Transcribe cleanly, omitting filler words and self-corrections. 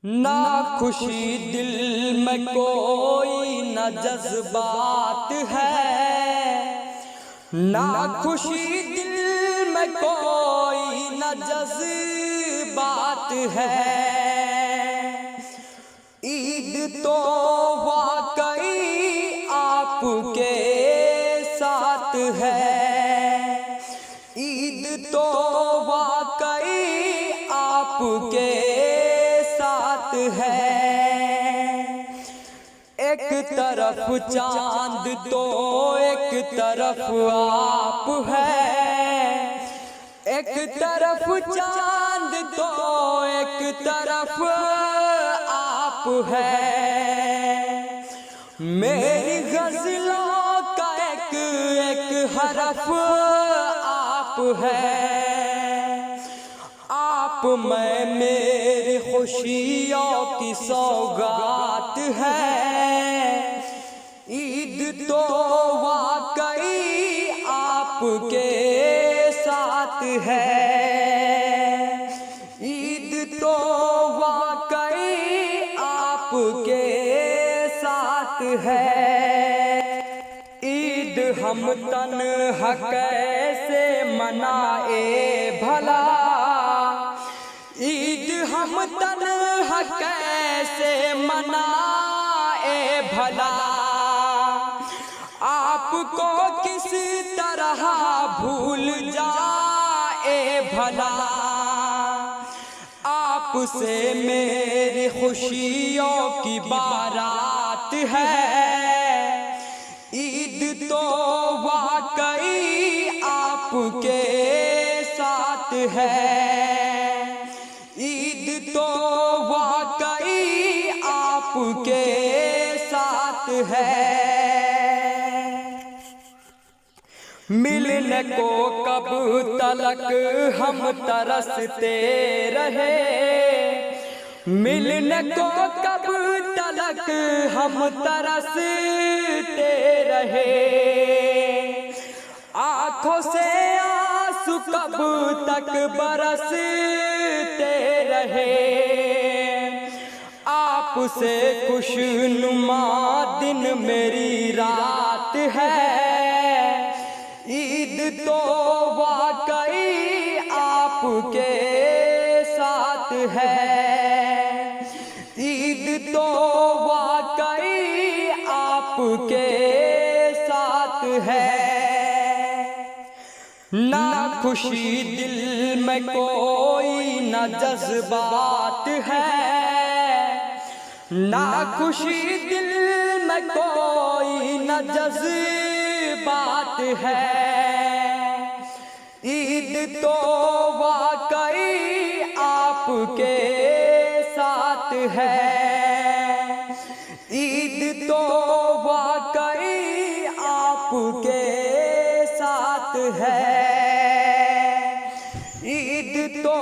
ना खुशी दिल में कोई न जज्बात है, ना खुशी दिल में कोई न जज्बात है। ईद तो वाकई आपके साथ है, ईद तो वाकई आपके साथ है। एक तरफ चांद तो एक तरफ आप है, एक तरफ चांद तो एक तरफ आप है। मेरी गज़लों का एक एक हरफ आप है। आप में मेरी खुशियों की सौगात है। ईद तो वाकई आपके साथ है, ईद तो वाकई आपके साथ है। ईद हम तन्हा कैसे मनाए भला, ईद हम तन्हा कैसे मनाए भला। आपको किस तरह भूल जाए भला। आपसे मेरी खुशियों की बारात है। ईद तो वाकई आपके साथ है, ईद तो वाकई आपके साथ है। मिलने को कब तलक हम तरसते रहे, मिलने को कब तलक हम तरसते रहे। आँखों से आंसू कब तक बरसते रहे। आपसे खुशनुमा दिन मेरी रात है। ईद तो वाकई आपके साथ है, ईद तो वाकई आपके साथ है। ना खुशी दिल में कोई न जज्बात है, ना खुशी दिल में कोई न जज्बात है। ईद तो वाकई आपके साथ है, ईद तो वाकई आपके साथ है, ईद तो